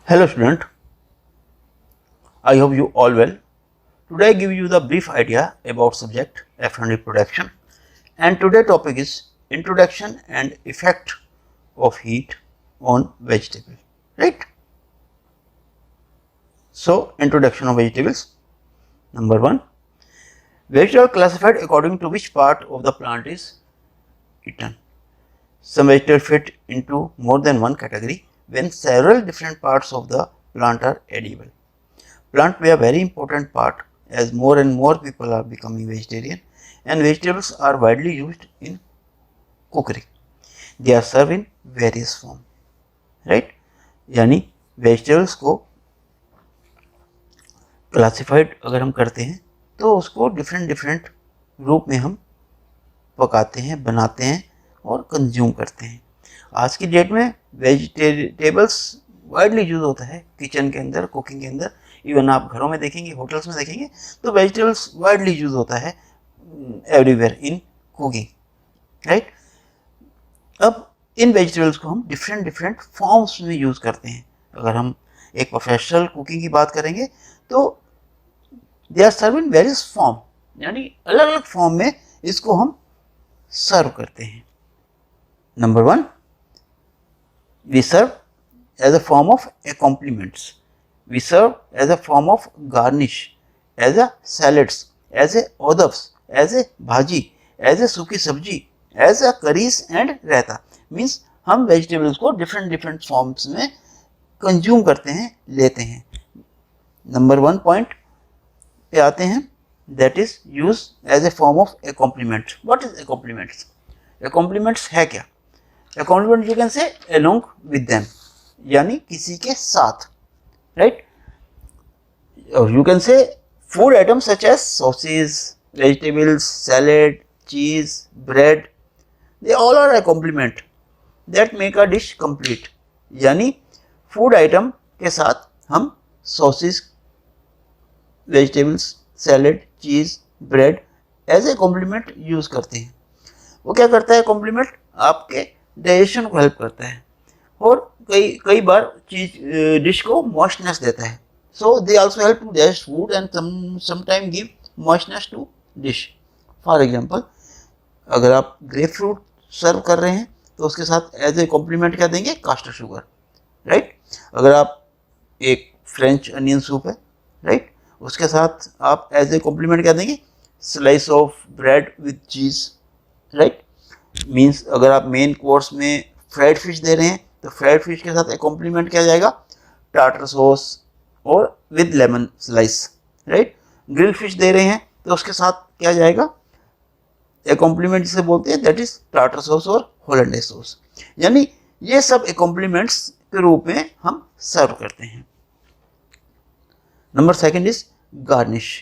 Hello student, I hope you all well. Today I give you the brief idea about subject F&B production, and today topic is introduction and effect of heat on vegetable, right? So introduction of vegetables. Number 1, vegetable classified according to which part of the plant is eaten. Some vegetables fit into more than one category when several different parts of the plant are edible. Plant play a very important part as more and more people are becoming vegetarian, and vegetables are widely used in cookery. They are served in various form, right? यानी vegetables को classified अगर हम करते हैं तो उसको different रूप में हम पकाते हैं, बनाते हैं और कंज्यूम करते हैं. आज की डेट में वेजिटेबल्स वाइडली यूज होता है किचन के अंदर, कुकिंग के अंदर. इवन आप घरों में देखेंगे, होटल्स में देखेंगे तो वेजिटेबल्स वाइडली यूज होता है एवरीवेयर इन कुकिंग, राइट. अब इन वेजिटेबल्स को हम डिफरेंट फॉर्म्स में यूज़ करते हैं. अगर हम एक प्रोफेशनल कुकिंग की बात करेंगे तो they are serve in various form, यानी अलग अलग फॉर्म में इसको हम सर्व करते हैं. Number 1, we serve as a form of accompaniments. We serve as a form of garnish, as a salads, as a odavs, as a bhaji, as a सूखी सब्जी, as a curries and raita. Means हम vegetables को different forms में consume करते हैं, लेते हैं. Number 1 point पे आते हैं, that is use as a form of accompaniment. What is accompaniments? accompaniments है क्या? accompaniment you can say along with them, यानी किसी के साथ, right? You can say food items such as sauces, vegetables, salad, cheese, bread, they all are a complement that make a dish complete. यानी food item के साथ हम sauces, vegetables, salad, cheese, bread as a compliment use करते हैं. वो क्या करता है कॉम्प्लीमेंट? आपके डाइजेशन को हेल्प करता है और कई बार चीज डिश को मॉइस्टनेस देता है. So they also help to digest food and sometime give moistness to dish. For example, अगर आप ग्रेप फ्रूट सर्व कर रहे हैं तो उसके साथ एज ए कॉम्प्लीमेंट क्या देंगे? Caster sugar, right. अगर आप एक फ्रेंच अनियन सूप है, राइट, उसके साथ आप एज ए कॉम्प्लीमेंट क्या देंगे? Slice of bread with cheese, right. Means अगर आप मेन कोर्स में फ्राइड फिश दे रहे हैं तो फ्राइड फिश के साथ एक कॉम्प्लीमेंट क्या जाएगा? टार्टर सॉस और with lemon slice, right. Grill fish दे रहे हैं तो उसके साथ क्या जाएगा? एक कॉम्प्लीमेंट जिसे बोलते हैं दैट इज टार्टर सॉस और होलैंडेज सॉस. यानी ये सब एक कॉम्प्लीमेंट्स के रूप में हम सर्व करते हैं. Number 2 is garnish.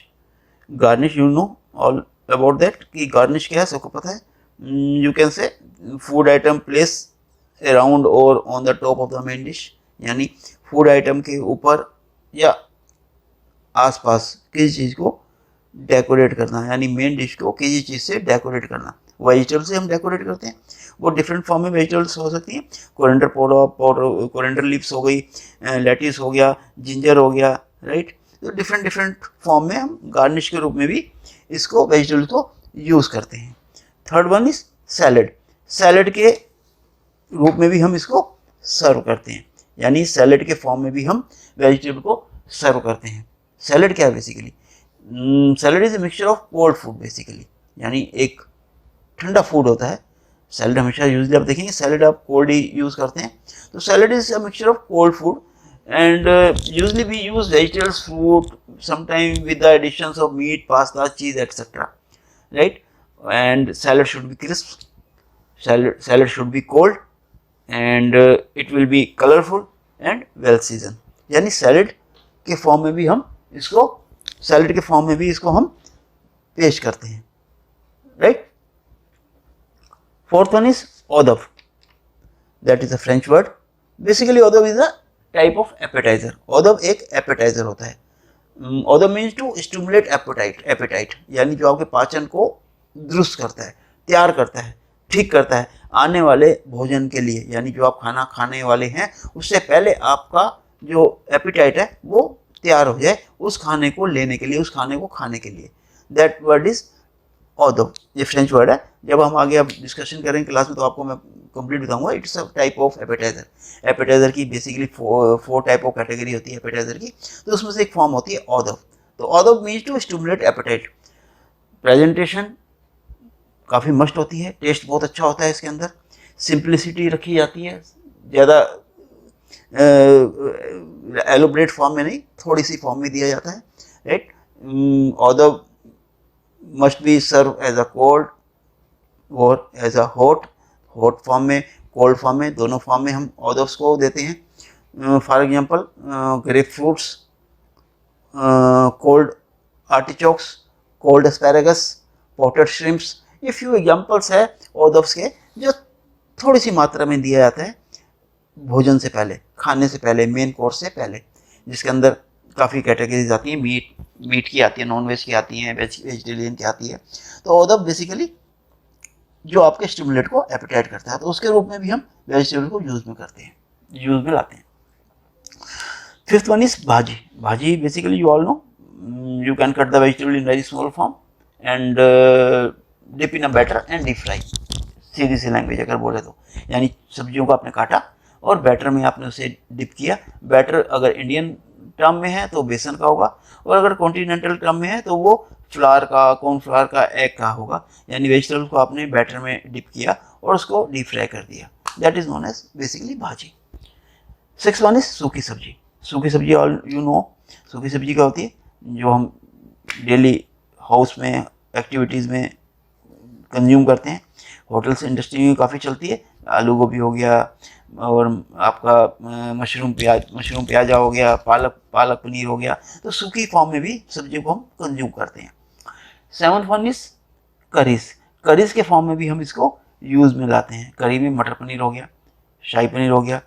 Garnish you know all about that कि गार्निश क्या है, सबको पता है. You can say food item place around और on the top of the main dish, यानी फूड आइटम के ऊपर या आसपास किसी चीज़ को डेकोरेट करना, यानी मेन डिश को किसी चीज़ से डेकोरेट करना. वेजिटेबल से हम डेकोरेट करते हैं, वो डिफरेंट फॉर्म में वेजिटेबल्स हो सकती हैं. कोरिएंडर पाउडर, कोरिएंडर लीव्स हो गई, लेटिस हो गया, जिंजर हो गया, राइट. तो डिफरेंट फॉर्म में हम गार्निश के रूप में भी इसको वेजिटेबल को यूज़ करते हैं. Third one is salad. Salad के रूप में भी हम इसको सर्व करते हैं, यानी सैलड के फॉर्म में भी हम वेजिटेबल को सर्व करते हैं. सैलड क्या है basically? Salad is a mixture of cold food basically, यानी एक ठंडा फूड होता है. सैलड हमेशा यूजली आप देखेंगे सैलड आप कोल्ड ही यूज़ करते हैं. तो salad is a mixture of cold food and usually we use vegetables, fruit, sometime with the editions of meat, pasta, चीज etcetera, right. And salad should be crisp, salad should be cold and it will be colourful and well season. यानी salad के form में भी हम इसको पेश करते हैं, right. Fourth one is ओदव. That is a French word. Basically ओदव is a type of appetizer. ओदव एक एपेटाइजर होता है. ओदव मीन्स टू स्टिमुलेट एपेटाइट, यानी जो आपके पाचन को दुरुस्त करता है, तैयार करता है, ठीक करता है आने वाले भोजन के लिए, यानी जो आप खाना खाने वाले हैं उससे पहले आपका जो एपिटाइट है वो तैयार हो जाए उस खाने को लेने के लिए, उस खाने को खाने के लिए। दैट वर्ड इज ऑदो, ये फ्रेंच वर्ड है। जब हम आगे अब डिस्कशन करेंगे क्लास में तो आपको मैं कंप्लीट बताऊंगा। It's a type of appetizer. Appetizer की basically four type of category होती है एपेटाइजर की, तो उसमें से एक फॉर्म होती है ऑदो। तो ऑदो means to stimulate appetite. Presentation काफ़ी मस्ट होती है, टेस्ट बहुत अच्छा होता है इसके अंदर, सिंप्लिसिटी रखी जाती है, ज़्यादा एलोबरेट फॉर्म में नहीं, थोड़ी सी फॉर्म में दिया जाता है, राइट। ऑदो must be serve as a cold और as a hot, hot form में, कोल्ड फॉर्म में, दोनों फॉर्म में हम ऑदोस को देते हैं। For example grape fruits, cold artichokes, cold asparagus, potted shrimps, ये फ्यू एग्जांपल्स है ऑदोस के जो थोड़ी सी मात्रा में दिया जाता है भोजन से पहले, खाने से पहले, मेन कोर्स से पहले, जिसके अंदर काफ़ी कैटेगरीज आती हैं। मीट की आती है, नॉन वेज की आती हैं, वेजिटेरियन की आती है। तो ऑदो बेसिकली जो आपके स्टिमुलेट को एपेटाइट करता है, तो उसके रूप में भी हम वेजिटेबल को यूज में करते हैं, यूज में लाते हैं। Fifth one is bhaji. Bhaji basically you all know, you can cut the vegetable in very small form and dip in a batter and deep fry. सीधी सी लैंग्वेज अगर बोले तो, यानी सब्जियों को आपने काटा और बैटर में आपने उसे डिप किया। बैटर अगर इंडियन टर्म में है तो बेसन का होगा, और अगर कॉन्टिनेंटल टर्म में है तो वो फ्लावर का, कॉर्नफ्लावर का, एग का होगा। यानी वेजिटेबल को आपने बैटर में डिप किया और उसको डीप फ्राई कर दिया। That is known as basically bhaji. Six one is sukhi sabzi. सूखी सब्जी ऑल यू नो, सूखी सब्जी क्या होती है, जो हम डेली हाउस में एक्टिविटीज़ में कंज्यूम करते हैं। होटल्स इंडस्ट्री में काफ़ी चलती है। आलू गोभी हो गया, और आपका मशरूम प्याजा हो गया, पालक पनीर हो गया। तो सूखी फॉर्म में भी सब्जियों को हम कंज्यूम करते हैं। Seventh one is curries. Curries के फॉर्म में भी हम इसको यूज़ में लाते हैं। करी में मटर पनीर हो गया, शाही पनीर हो गया,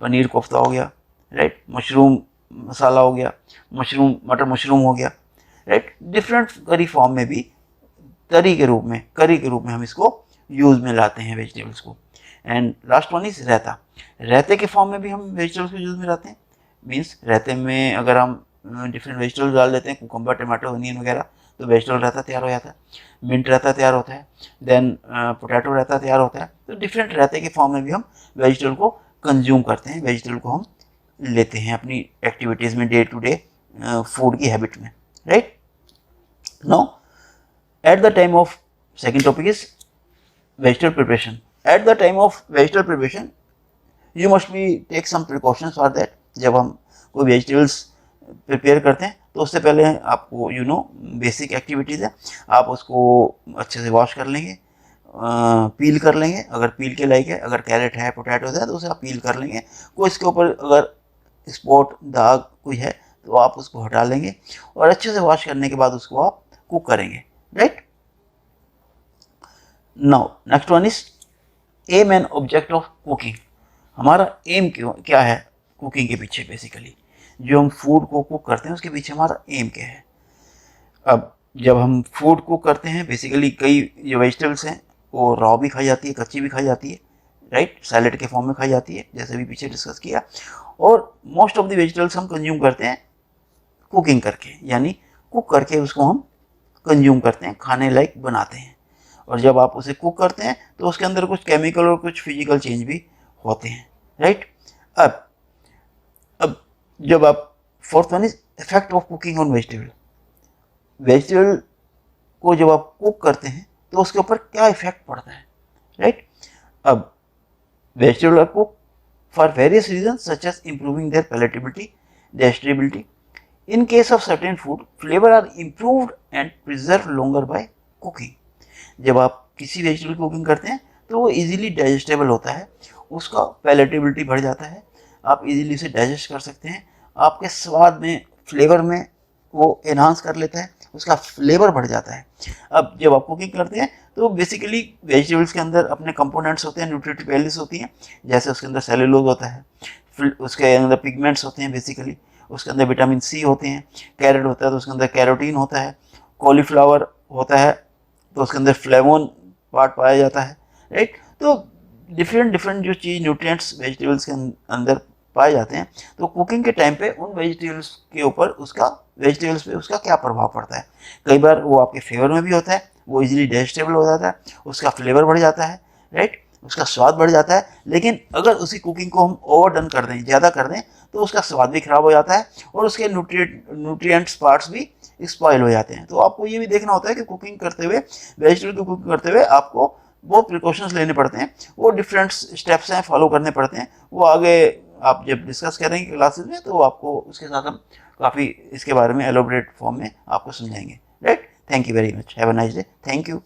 पनीर कोफ्ता हो गया, राइट, मशरूम मसाला हो गया, मटर मशरूम हो गया, राइट। डिफरेंट करी फॉर्म में भी करी के रूप में हम इसको यूज़ में लाते हैं वेजिटेबल्स को। एंड लास्ट वन इज रायता। रायते के फॉर्म में भी हम वेजिटेबल्स को यूज़ में लाते हैं। मीन्स रायते में अगर हम डिफरेंट वेजिटेबल्स डाल देते हैं, कुकम्बर, टमाटो, अनियन वगैरह, तो वेजिटेबल रायता तैयार हो जाता है। मिंट रायता तैयार होता है, देन पोटैटो रायता तैयार होता है। तो डिफरेंट रायते के फॉर्म में भी हम वेजिटेबल को कंज्यूम करते हैं, वेजिटेबल को हम लेते हैं अपनी एक्टिविटीज़ में, डे टू डे फूड की हैबिट में, right. Now at the time of, second topic is vegetable preparation. At the time of vegetable preparation, you must be take some precautions for that. जब हम कोई vegetables prepare करते हैं तो उससे पहले आपको बेसिक एक्टिविटीज़ है, आप उसको अच्छे से वॉश कर लेंगे, पील कर लेंगे अगर पील के लायक है। अगर कैरेट है, पोटैटोज है, तो उसे आप पील कर लेंगे। कोई इसके ऊपर अगर स्पॉट, दाग कोई है तो आप उसको हटा लेंगे, और अच्छे से वॉश करने के बाद उसको आप कुक करेंगे, right. Now next one is aim and object of cooking. हमारा एम क्या है कुकिंग के पीछे? बेसिकली जो हम फूड को कुक करते हैं उसके पीछे हमारा एम क्या है। अब जब हम फूड कुक करते हैं, बेसिकली कई जो वेजिटेबल्स हैं वो रॉ भी खाई जाती है, कच्ची भी खाई जाती है, राइट, सैलेड के फॉर्म में खाई जाती है, जैसे भी पीछे डिस्कस किया। और मोस्ट ऑफ द वेजिटेबल्स हम कंज्यूम करते हैं कुकिंग करके, यानी कुक करके उसको हम कंज्यूम करते हैं, खाने लायक बनाते हैं। और जब आप उसे कुक करते हैं तो उसके अंदर कुछ केमिकल और कुछ फिजिकल चेंज भी होते हैं, राइट। अब जब आप, fourth one is effect of cooking on vegetable. Vegetable को जब आप कुक करते हैं तो उसके ऊपर क्या इफेक्ट पड़ता है, राइट। अब vegetable are cook for various reason such as improving their palatability, digestibility. In case of certain food, flavor are improved and preserved longer by cooking. जब आप किसी वेजिटेबल कुकिंग करते हैं तो वो इजीली डाइजेस्टेबल होता है, उसका पैलेटेबिलिटी बढ़ जाता है, आप इजीली उसे डाइजेस्ट कर सकते हैं, आपके स्वाद में, फ्लेवर में वो एनहांस कर लेता है, उसका फ्लेवर बढ़ जाता है। अब जब आप कुकिंग करते हैं तो बेसिकली वेजिटेबल्स के अंदर अपने कंपोनेंट्स होते हैं, न्यूट्रिटिव वैल्यूज होती हैं, जैसे उसके अंदर सेलुलोज होता है, उसके अंदर पिगमेंट्स होते हैं, बेसिकली उसके अंदर विटामिन सी होते हैं, कैरेट होता है तो उसके अंदर कैरोटीन होता है, कॉलीफ्लावर होता है तो उसके अंदर फ्लेवोन पार्ट पाया जाता है, राइट। तो डिफरेंट जो चीज़ न्यूट्रिएंट्स वेजिटेबल्स के अंदर पाए जाते हैं, तो कुकिंग के टाइम पे उन वेजिटेबल्स के ऊपर उसका क्या प्रभाव पड़ता है। कई बार वो आपके फेवर में भी होता है, वो इजीली डाइजेस्टेबल हो जाता है, उसका फ्लेवर बढ़ जाता है, राइट, उसका स्वाद बढ़ जाता है। लेकिन अगर उसी कुकिंग को हम ओवरडन कर दें, ज़्यादा कर दें, तो उसका स्वाद भी खराब हो जाता है और उसके न्यूट्रिएंट्स पार्ट्स भी स्पॉइल हो जाते हैं। तो आपको ये भी देखना होता है कि कुकिंग करते हुए, वेजिटेबल की कुकिंग करते हुए आपको वो प्रिकॉशंस लेने पड़ते हैं, वो डिफरेंट स्टेप्स हैं फॉलो करने पड़ते हैं। वो आगे आप जब डिस्कस करेंगे क्लासेस में, तो आपको उसके साथ हम काफ़ी इसके बारे में एलोबरेट फॉर्म में आपको समझाएंगे, right. Thank you very much, have a nice day, thank you.